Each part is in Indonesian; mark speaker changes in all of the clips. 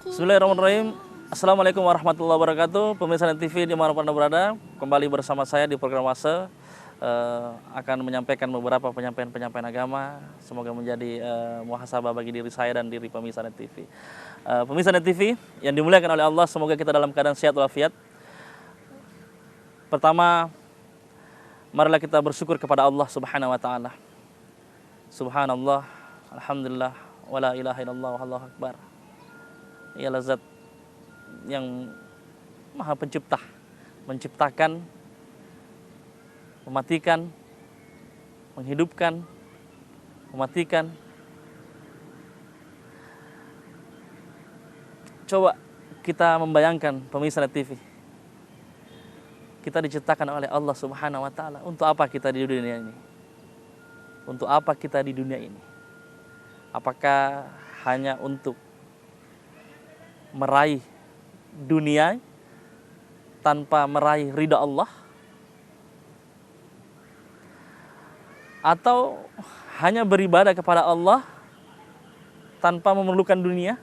Speaker 1: Bismillahirrahmanirrahim. Assalamualaikum warahmatullahi wabarakatuh. Pemirsa TV dimanapun Anda berada, kembali bersama saya di program Wase, akan menyampaikan beberapa penyampaian agama. Semoga menjadi muhasabah bagi diri saya dan diri pemirsa TV. Pemirsa TV yang dimuliakan oleh Allah, semoga kita dalam keadaan sehat walafiat. Pertama, marilah kita bersyukur kepada Allah Subhanahu wa taala. Subhanallah, alhamdulillah, wala ilaha illallah, wallahu akbar. Ialah zat yang maha pencipta, menciptakan, mematikan, menghidupkan, mematikan. Coba kita membayangkan pemirsa TV, kita diciptakan oleh Allah Subhanahu wa taala. Untuk apa kita di dunia ini? Untuk apa kita di dunia ini? Apakah hanya untuk meraih dunia tanpa meraih ridha Allah, atau hanya beribadah kepada Allah tanpa memerlukan dunia?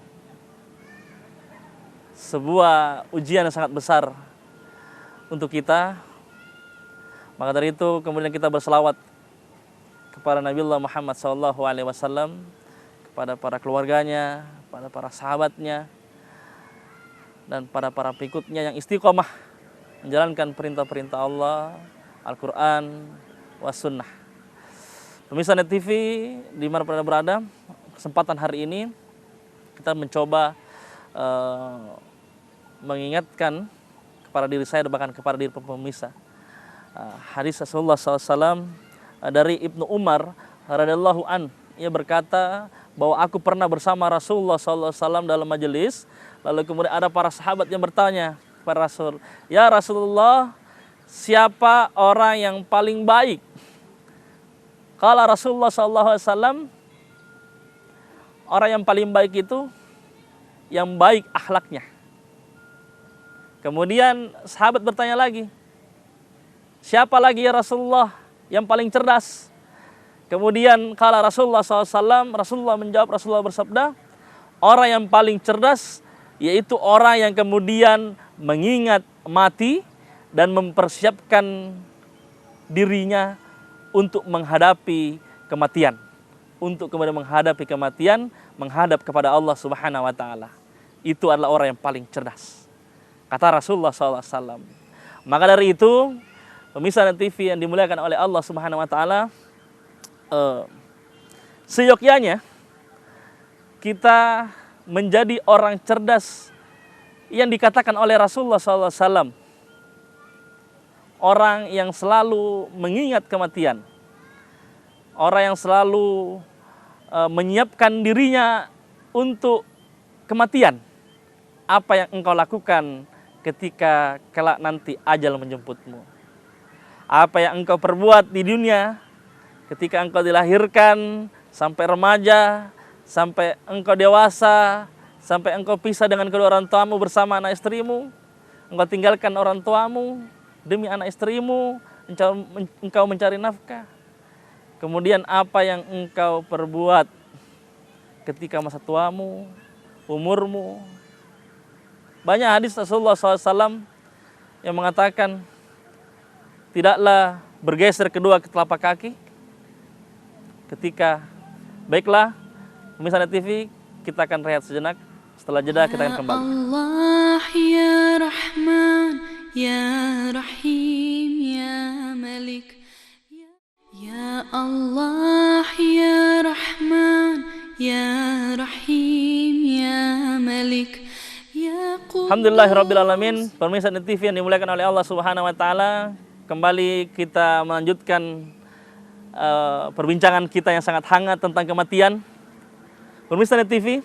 Speaker 1: Sebuah ujian yang sangat besar untuk kita. Maka dari itu kemudian kita berselawat kepada Nabi Allah Muhammad SAW, kepada para keluarganya, pada para sahabatnya, dan pada para pengikutnya yang istiqomah menjalankan perintah-perintah Allah, Al-Quran, was sunnah. Pemirsa Net TV di mana Anda berada, kesempatan hari ini kita mencoba mengingatkan kepada diri saya dan bahkan kepada diri pemirsa hadis Rasulullah SAW dari Ibnu Umar radhiyallahu an. Ia berkata bahwa aku pernah bersama Rasulullah SAW dalam majelis. Lalu kemudian ada para sahabat yang bertanya kepada Rasul, "Ya Rasulullah, siapa orang yang paling baik?" Kala Rasulullah SAW, orang yang paling baik itu yang baik akhlaknya. Kemudian sahabat bertanya lagi, "Siapa lagi ya Rasulullah yang paling cerdas?" Kemudian kala Rasulullah SAW, Rasulullah menjawab, Rasulullah bersabda, orang yang paling cerdas yaitu orang yang kemudian mengingat mati dan mempersiapkan dirinya untuk menghadapi kematian. Untuk kemudian menghadapi kematian, menghadap kepada Allah Subhanahu wa taala. Itu adalah orang yang paling cerdas, kata Rasulullah SAW. Maka dari itu, pemirsa TV yang dimuliakan oleh Allah Subhanahu wa taala, seyogyanya kita menjadi orang cerdas yang dikatakan oleh Rasulullah SAW, orang yang selalu mengingat kematian, orang yang selalu menyiapkan dirinya untuk kematian. Apa yang engkau lakukan ketika kelak nanti ajal menjemputmu? Apa yang engkau perbuat di dunia ketika engkau dilahirkan sampai remaja, sampai engkau dewasa, sampai engkau pisah dengan kedua orang tuamu bersama anak istrimu, engkau tinggalkan orang tuamu demi anak istrimu, engkau mencari nafkah. Kemudian apa yang engkau perbuat ketika masa tuamu, umurmu. Banyak hadis Rasulullah SAW yang mengatakan, tidaklah bergeser kedua telapak kaki ketika, baiklah, pemirsa TV, kita akan rehat sejenak. Setelah jeda kita akan kembali.
Speaker 2: Allah ya Rahman ya Rahim ya Malik, ya Allah ya Rahman ya Rahim ya Malik, ya
Speaker 1: Alhamdulillahirrabbilalamin. Pemirsa TV yang dimuliakan oleh Allah Subhanahu wa taala, kembali kita melanjutkan perbincangan kita yang sangat hangat tentang kematian. Pemirsa TV,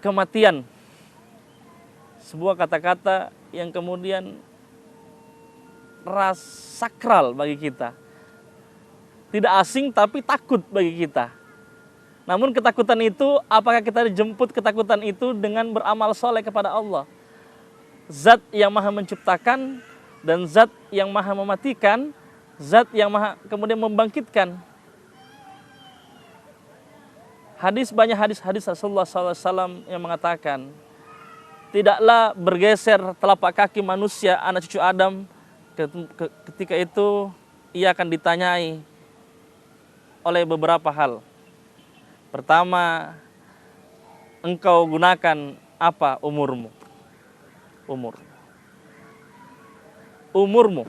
Speaker 1: kematian, sebuah kata-kata yang kemudian sakral bagi kita. Tidak asing tapi takut bagi kita. Namun ketakutan itu, apakah kita dijemput ketakutan itu dengan beramal soleh kepada Allah? Zat yang maha menciptakan dan zat yang maha mematikan, zat yang maha kemudian membangkitkan. Banyak hadis Rasulullah SAW yang mengatakan, tidaklah bergeser telapak kaki manusia, anak cucu Adam, ketika itu ia akan ditanyai oleh beberapa hal. Pertama, engkau gunakan apa umurmu? Umurmu,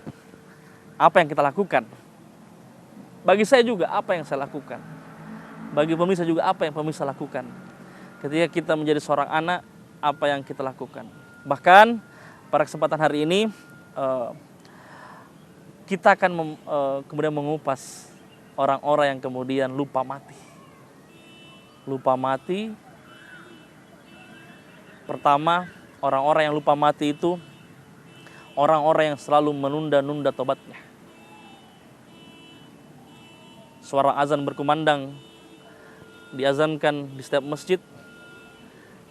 Speaker 1: apa yang kita lakukan? Bagi saya juga, apa yang saya lakukan? Bagi pemirsa juga, apa yang pemirsa lakukan? Ketika kita menjadi seorang anak, apa yang kita lakukan? Bahkan pada kesempatan hari ini, kita akan kemudian mengupas orang-orang yang kemudian lupa mati. Lupa mati. Pertama, orang-orang yang lupa mati itu orang-orang yang selalu menunda-nunda tobatnya. Suara azan berkumandang, diazankan di setiap masjid,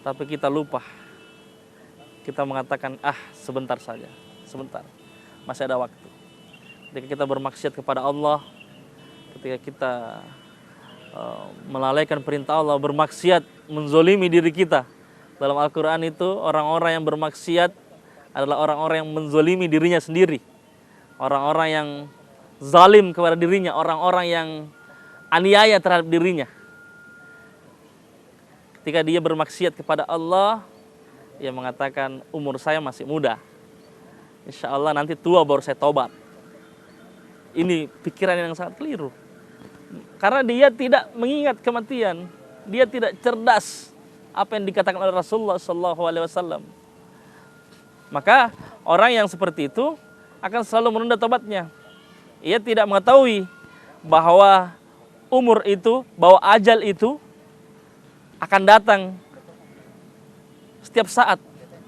Speaker 1: tapi kita lupa. Kita mengatakan, sebentar saja, sebentar, masih ada waktu. Ketika kita bermaksiat kepada Allah, ketika kita melalaikan perintah Allah, bermaksiat, menzolimi diri kita. Dalam Al-Quran itu, orang-orang yang bermaksiat adalah orang-orang yang menzolimi dirinya sendiri. Orang-orang yang zalim kepada dirinya, orang-orang yang aniaya terhadap dirinya. Ketika dia bermaksiat kepada Allah, dia mengatakan, umur saya masih muda, insya Allah nanti tua baru saya tobat. Ini pikiran yang sangat keliru. Karena dia tidak mengingat kematian, dia tidak cerdas apa yang dikatakan oleh Rasulullah SAW. Maka orang yang seperti itu akan selalu menunda tobatnya. Ia tidak mengetahui bahwa umur itu, bahwa ajal itu akan datang setiap saat,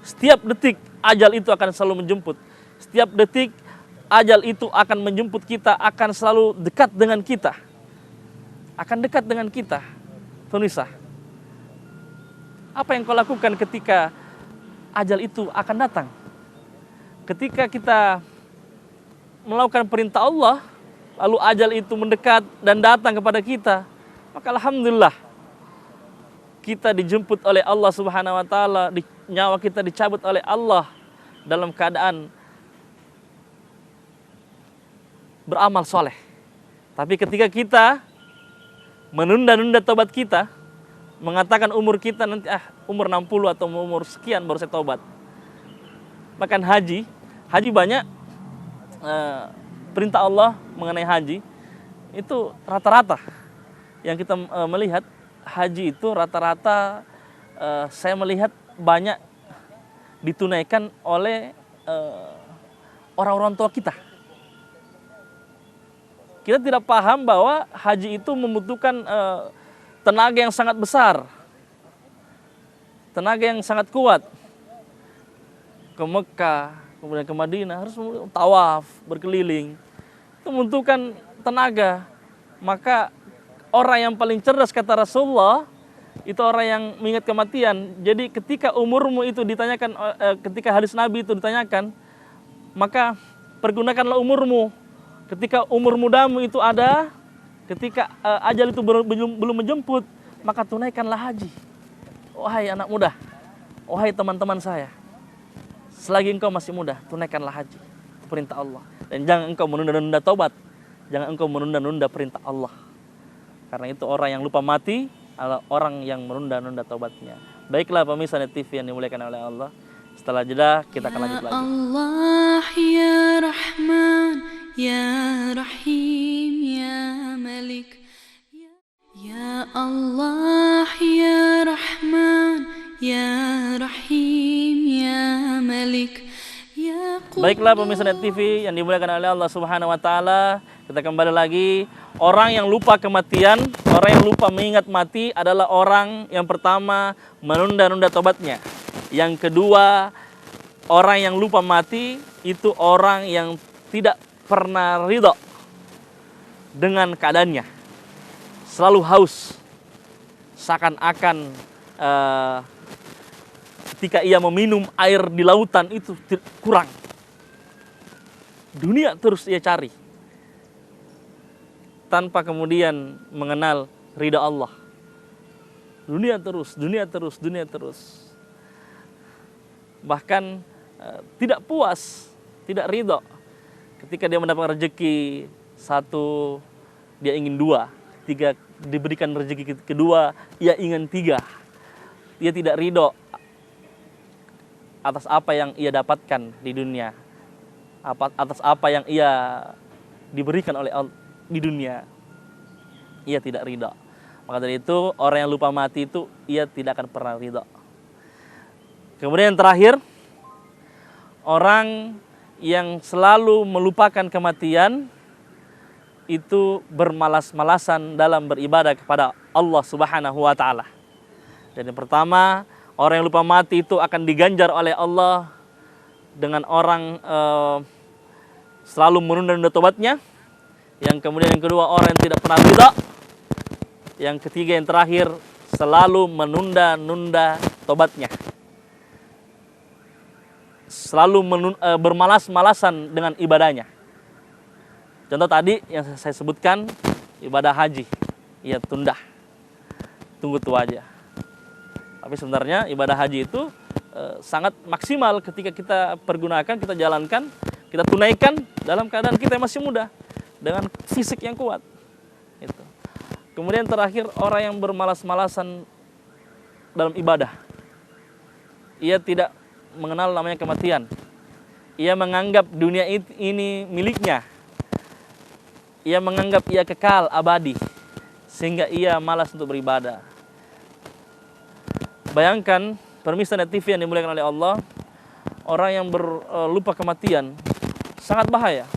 Speaker 1: setiap detik ajal itu akan selalu menjemput. Setiap detik ajal itu akan menjemput kita, akan selalu dekat dengan kita. Akan dekat dengan kita. Pemirsa, apa yang kau lakukan ketika ajal itu akan datang? Ketika kita melakukan perintah Allah, lalu ajal itu mendekat dan datang kepada kita, maka alhamdulillah kita dijemput oleh Allah Subhanahu wa taala, nyawa kita dicabut oleh Allah dalam keadaan beramal soleh. Tapi ketika kita menunda-nunda tobat kita, mengatakan umur kita nanti umur 60 atau umur sekian baru saya tobat. Bahkan haji banyak perintah Allah mengenai haji itu rata-rata yang kita melihat haji itu rata-rata saya melihat banyak ditunaikan oleh orang-orang tua kita. Kita tidak paham bahwa haji itu membutuhkan tenaga yang sangat besar, tenaga yang sangat kuat. Ke Mekah, kemudian ke Madinah harus tawaf, berkeliling. Itu membutuhkan tenaga. Maka orang yang paling cerdas kata Rasulullah itu orang yang mengingat kematian. Jadi ketika umurmu itu ditanyakan, ketika hadis Nabi itu ditanyakan, maka pergunakanlah umurmu. Ketika umur mudamu itu ada, ketika ajal itu belum menjemput, maka tunaikanlah haji. Wahai anak muda, wahai teman-teman saya, selagi engkau masih muda, tunaikanlah haji. Itu perintah Allah. Dan jangan engkau menunda-nunda taubat. Jangan engkau menunda-nunda perintah Allah. Karena itu orang yang lupa mati adalah orang yang menunda-nunda taubatnya. Baiklah pemirsa Net TV yang dimuliakan oleh Allah. Setelah jeda kita akan lanjut lagi.
Speaker 2: Allah ya Rahman ya Rahim ya Malik. Ya Allah ya Rahman ya Rahim ya Malik.
Speaker 1: Baiklah pemirsa Net TV yang dimuliakan oleh Allah Subhanahu wa taala, kita kembali lagi. Orang yang lupa kematian, orang yang lupa mengingat mati adalah orang yang pertama menunda-nunda tobatnya. Yang kedua, orang yang lupa mati itu orang yang tidak pernah ridho dengan keadaannya. Selalu haus. Seakan-akan ketika ia meminum air di lautan itu kurang. Dunia terus ia cari. Tanpa kemudian mengenal ridha Allah. dunia terus, dunia terus, dunia terus. Bahkan tidak puas, tidak ridho. Ketika dia mendapat rezeki satu, dia ingin dua. Ketika diberikan rezeki kedua, ia ingin tiga. Dia tidak ridho atas apa yang ia dapatkan di dunia, atas apa yang ia diberikan oleh Allah di dunia. Ia tidak ridho. Maka dari itu orang yang lupa mati itu ia tidak akan pernah ridho. Kemudian yang terakhir, orang yang selalu melupakan kematian itu bermalas-malasan dalam beribadah kepada Allah Subhanahu wa taala. Dan yang pertama, orang yang lupa mati itu akan diganjar oleh Allah dengan orang selalu menunda-nunda tobatnya. Yang kemudian yang kedua, orang yang tidak pernah ridha. Yang ketiga, yang terakhir, selalu menunda-nunda tobatnya. Selalu bermalas-malasan dengan ibadahnya. Contoh tadi yang saya sebutkan, ibadah haji, ia tunda, tunggu tua aja. Tapi sebenarnya ibadah haji itu sangat maksimal ketika kita pergunakan, kita jalankan, kita tunaikan dalam keadaan kita masih muda, dengan fisik yang kuat. Itu. Kemudian terakhir, orang yang bermalas-malasan dalam ibadah, ia tidak mengenal namanya kematian. Ia menganggap dunia ini miliknya. Ia menganggap ia kekal, abadi, sehingga ia malas untuk beribadah. Bayangkan, pemirsa Net TV yang dimuliakan oleh Allah, orang yang lupa kematian sangat bahaya.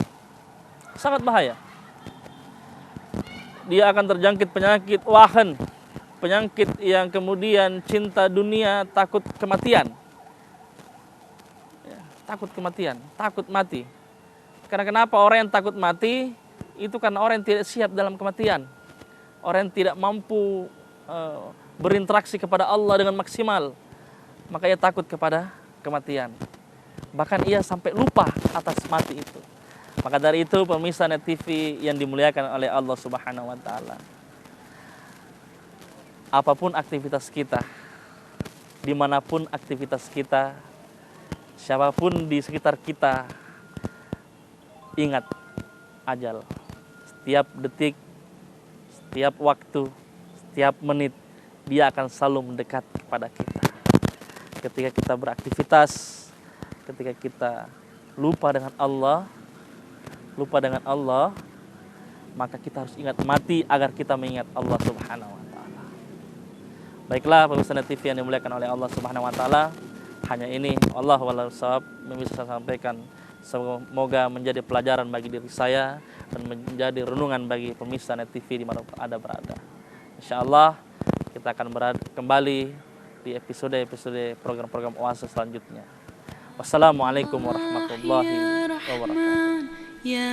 Speaker 1: Sangat bahaya. Dia akan terjangkit penyakit wahan, penyakit yang kemudian cinta dunia, takut kematian. Takut kematian, takut mati. Karena kenapa orang yang takut mati? Itu karena orang yang tidak siap dalam kematian. Orang yang tidak mampu berinteraksi kepada Allah dengan maksimal. Maka ia takut kepada kematian. Bahkan ia sampai lupa atas mati itu. Maka dari itu pemirsa Net TV yang dimuliakan oleh Allah Subhanahu wa taala, apapun aktivitas kita, dimanapun aktivitas kita, siapapun di sekitar kita, ingat ajal. Setiap detik, setiap waktu, setiap menit, dia akan selalu mendekat kepada kita. Ketika kita beraktivitas, ketika kita lupa dengan Allah, maka kita harus ingat mati agar kita mengingat Allah Subhanahu wa taala. Baiklah pemirsa Net TV yang dimuliakan oleh Allah Subhanahu wa taala, hanya ini Allah wallahu shawab yang bisa saya sampaikan. Semoga menjadi pelajaran bagi diri saya dan menjadi renungan bagi pemirsa Net TV dimanapun Anda berada. Insyaallah kita akan kembali di episode-episode program-program Oasis selanjutnya. Wassalamualaikum warahmatullahi wabarakatuh.